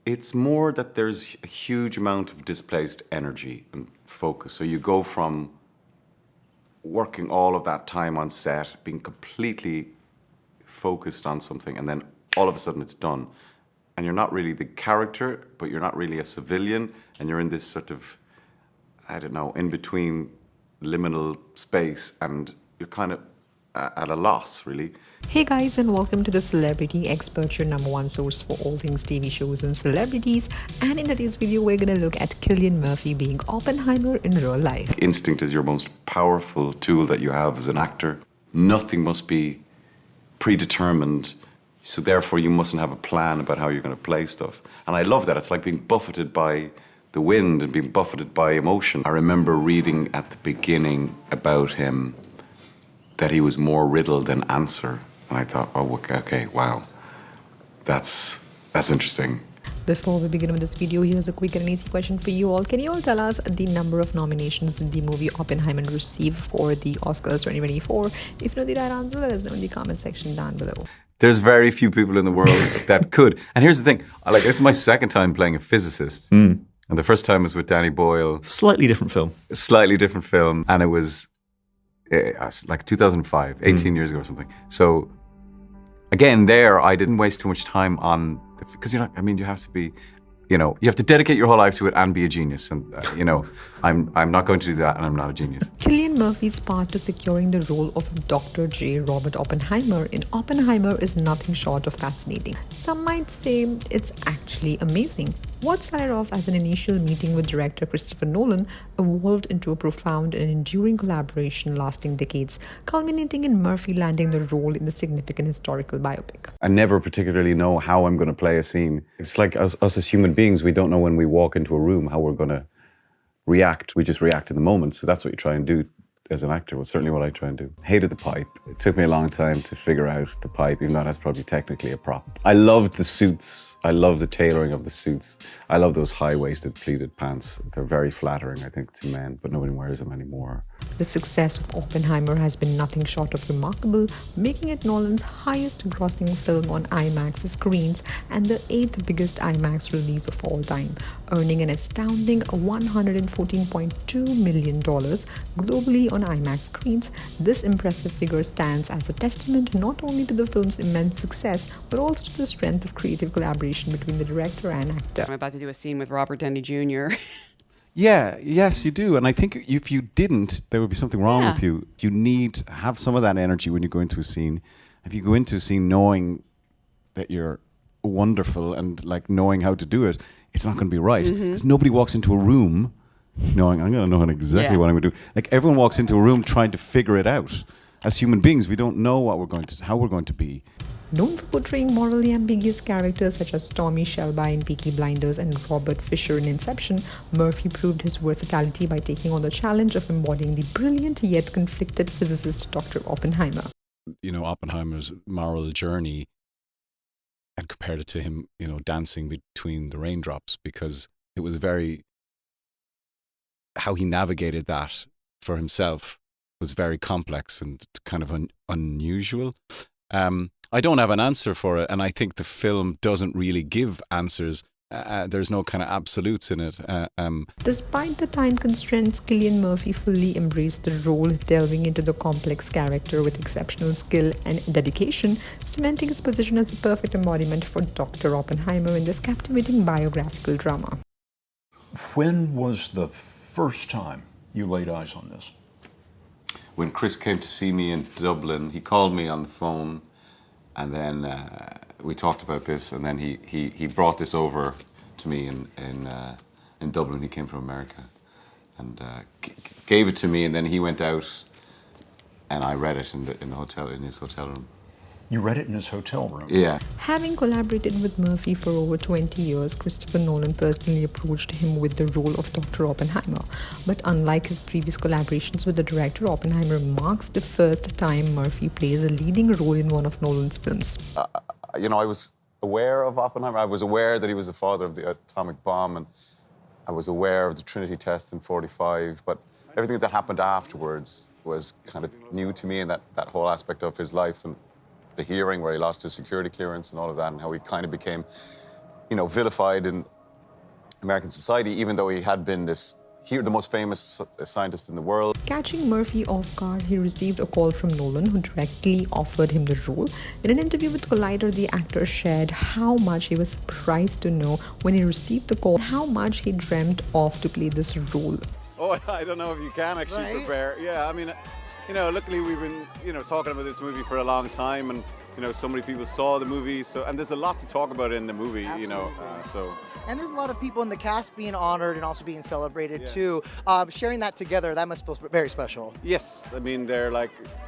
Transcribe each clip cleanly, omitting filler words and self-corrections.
It's more that there's a huge amount of displaced energy and focus. So you go from working all of that time on set, being completely focused on something, and then all of a sudden it's done. And you're not really the character, but you're not really a civilian, and you're in this sort of, I don't know, in between liminal space, and you're kind of at a loss, really. Hey guys, and welcome to the Celebrity Expert, your number one source for all things TV shows and celebrities. And in today's video, we're going to look at Cillian Murphy being Oppenheimer in real life. Instinct is your most powerful tool that you have as an actor. Nothing must be predetermined, so therefore you mustn't have a plan about how you're going to play stuff. And I love that. It's like being buffeted by the wind and being buffeted by emotion. I remember reading at the beginning about him that he was more riddle than answer. And I thought, oh, okay, wow, that's interesting. Before we begin with this video, here's a quick and easy question for you all. Can you all tell us the number of nominations did the movie Oppenheimer receive for the Oscars 2024? If you know the right answer, let us know in the comment section down below. There's very few people in the world that could. And here's the thing, like, this is my second time playing a physicist. And the first time was with Danny Boyle. Slightly different film. Slightly different film. And it was like 2005, 18 years ago or something. So again, there, I didn't waste too much time on, because you have to be, you have to dedicate your whole life to it and be a genius. And, I'm not going to do that, and I'm not a genius. Cillian Murphy's path to securing the role of Dr. J. Robert Oppenheimer in Oppenheimer is nothing short of fascinating. Some might say it's actually amazing. What started off as an initial meeting with director Christopher Nolan evolved into a profound and enduring collaboration lasting decades, culminating in Murphy landing the role in the significant historical biopic. I never particularly know how I'm going to play a scene. It's like us as human beings, we don't know when we walk into a room how we're going to react. We just react in the moment. So that's what you try and do as an actor. Well, certainly what I try and do. Hated the pipe. It took me a long time to figure out the pipe, even though that's probably technically a prop. I loved the suits. I love the tailoring of the suits. I love those high-waisted pleated pants. They're very flattering, I think, to men, but nobody wears them anymore. The success of Oppenheimer has been nothing short of remarkable, making it Nolan's highest-grossing film on IMAX screens and the 8th biggest IMAX release of all time, earning an astounding $114.2 million globally on IMAX screens. This impressive figure stands as a testament not only to the film's immense success, but also to the strength of creative collaboration between the director and actor. I'm about to do a scene with Robert Downey Jr. Yes, you do. And I think if you didn't, there would be something wrong with you. You need to have some of that energy when you go into a scene. If you go into a scene knowing that you're wonderful and like knowing how to do it, it's not going to be right. Because nobody walks into a room knowing, I'm going to know exactly what I'm going to do. Like, everyone walks into a room trying to figure it out. As human beings, we don't know how we're going to be. Known for portraying morally ambiguous characters such as Tommy Shelby in Peaky Blinders and Robert Fisher in Inception, Murphy proved his versatility by taking on the challenge of embodying the brilliant yet conflicted physicist Dr. Oppenheimer. Oppenheimer's moral journey, and compared it to him, dancing between the raindrops, because it was how he navigated that for himself was very complex and kind of unusual. I don't have an answer for it, and I think the film doesn't really give answers. There's no kind of absolutes in it. Despite the time constraints, Cillian Murphy fully embraced the role, delving into the complex character with exceptional skill and dedication, cementing his position as a perfect embodiment for Dr. Oppenheimer in this captivating biographical drama. When was the first time you laid eyes on this? When Chris came to see me in Dublin, he called me on the phone, and then we talked about this, and then he brought this over to me in Dublin. He came from America, and gave it to me, and then he went out, and I read it in his hotel room. You read it in his hotel room? Yeah. Having collaborated with Murphy for over 20 years, Christopher Nolan personally approached him with the role of Dr. Oppenheimer. But unlike his previous collaborations with the director, Oppenheimer marks the first time Murphy plays a leading role in one of Nolan's films. I was aware of Oppenheimer. I was aware that he was the father of the atomic bomb, and I was aware of the Trinity test in '45, but everything that happened afterwards was kind of new to me, and that whole aspect of his life, and the hearing where he lost his security clearance and all of that, and how he kind of became vilified in American society, even though he had been the most famous scientist in the world. Catching Murphy off guard, he received a call from Nolan, who directly offered him the role. In an interview with Collider, the actor shared how much he was surprised to know when he received the call, how much he dreamt of to play this role. Oh, I don't know if you can actually prepare. Yeah, I mean, luckily we've been, talking about this movie for a long time, and so many people saw the movie. And there's a lot to talk about in the movie. And there's a lot of people in the cast being honored and also being celebrated too. Sharing that together, that must feel very special. Yes, I mean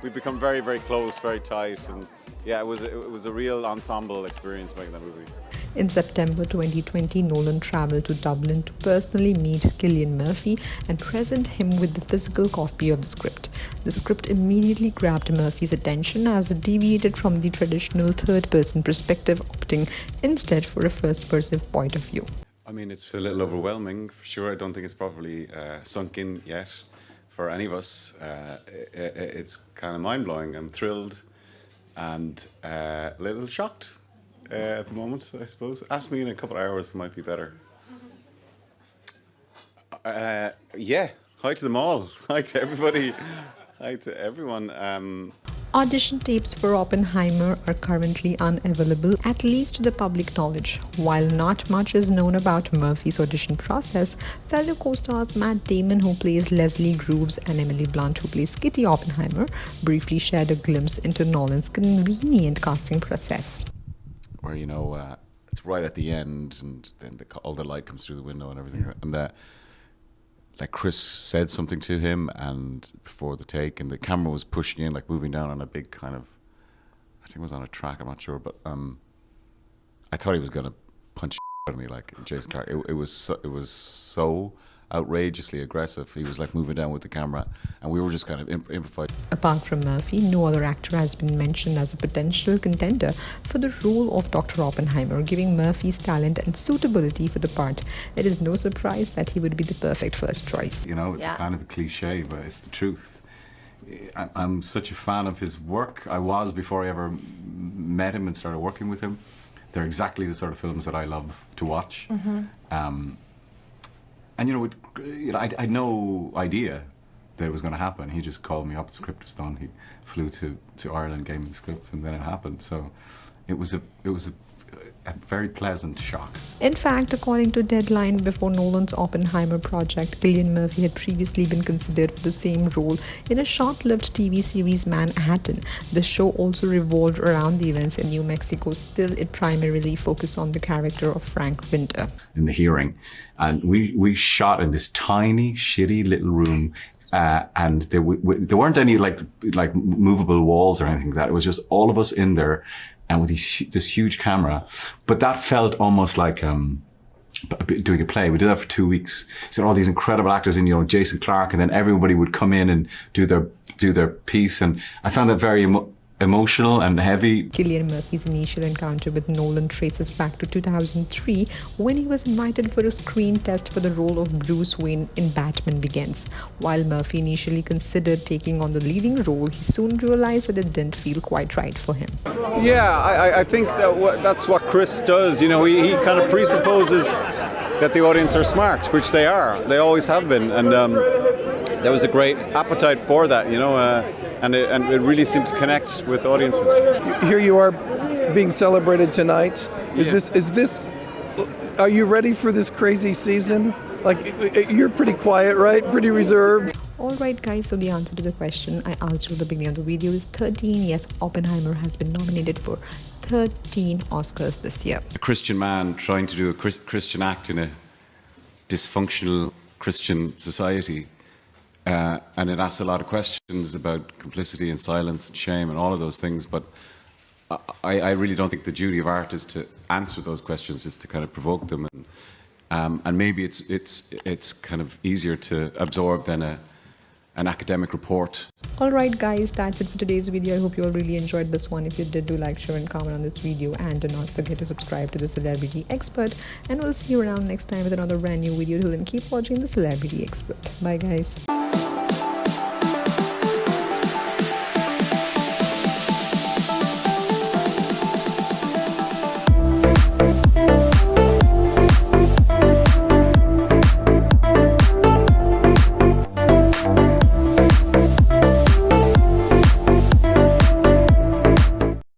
we've become very, very close, very tight, and yeah, it was a real ensemble experience making that movie. In September 2020, Nolan traveled to Dublin to personally meet Cillian Murphy and present him with the physical copy of the script. The script immediately grabbed Murphy's attention as it deviated from the traditional third-person perspective, opting instead for a first-person point of view. I mean, it's a little overwhelming, for sure. I don't think it's properly sunk in yet for any of us. It's kind of mind-blowing. I'm thrilled and a little shocked. At the moment, I suppose. Ask me in a couple of hours, it might be better. Yeah, hi to them all. Hi to everybody. Hi to everyone. Audition tapes for Oppenheimer are currently unavailable, at least to the public knowledge. While not much is known about Murphy's audition process, fellow co-stars Matt Damon, who plays Leslie Groves, and Emily Blunt, who plays Kitty Oppenheimer, briefly shared a glimpse into Nolan's convenient casting process. Where it's right at the end, and then all the light comes through the window and everything. And like Chris said something to him, and before the take, and the camera was pushing in, like moving down on a big kind of, I think it was on a track. I'm not sure, but I thought he was gonna punch out of me like Jason Clarke. It was so outrageously aggressive. He was like moving down with the camera, and we were just kind of improvising. Apart from Murphy, no other actor has been mentioned as a potential contender for the role of Dr. Oppenheimer, giving Murphy's talent and suitability for the part. It is no surprise that he would be the perfect first choice. It's kind of a cliche, but it's the truth. I'm such a fan of his work. I was before I ever met him and started working with him. They're exactly the sort of films that I love to watch. And I had no idea that it was going to happen. He just called me up, the script was done. He flew to Ireland, gave me the script, and then it happened. So it was a very pleasant shock. In fact, according to Deadline, before Nolan's Oppenheimer project, Cillian Murphy had previously been considered for the same role in a short-lived TV series Manhattan. The show also revolved around the events in New Mexico. Still, it primarily focused on the character of Frank Winter. In the hearing, and we shot in this tiny, shitty little room. And there weren't any like movable walls or anything like that. It was just all of us in there, and with this huge camera. But that felt almost like doing a play. We did that for 2 weeks. So all these incredible actors, and Jason Clarke, and then everybody would come in and do their piece, and I found that very emotional and heavy. Cillian Murphy's initial encounter with Nolan traces back to 2003 when he was invited for a screen test for the role of Bruce Wayne in Batman Begins. While Murphy initially considered taking on the leading role, he soon realized that it didn't feel quite right for him. Yeah, I think that's what Chris does. He kind of presupposes that the audience are smart, which they are. They always have been, and there was a great appetite for that, and it really seemed to connect with audiences. Here you are being celebrated tonight. Are you ready for this crazy season? Like, you're pretty quiet, right? Pretty reserved. Alright guys, so the answer to the question I asked you at the beginning of the video is 13. Yes, Oppenheimer has been nominated for 13 Oscars this year. A Christian man trying to do a Christian act in a dysfunctional Christian society. And it asks a lot of questions about complicity and silence and shame and all of those things. But I really don't think the duty of art is to answer those questions, is to kind of provoke them. And maybe it's kind of easier to absorb than an academic report. Alright guys, that's it for today's video. I hope you all really enjoyed this one. If you did, do like, share and comment on this video, and do not forget to subscribe to the Celebrity Expert, and we'll see you around next time with another brand new video. Till then, keep watching the Celebrity Expert. Bye guys.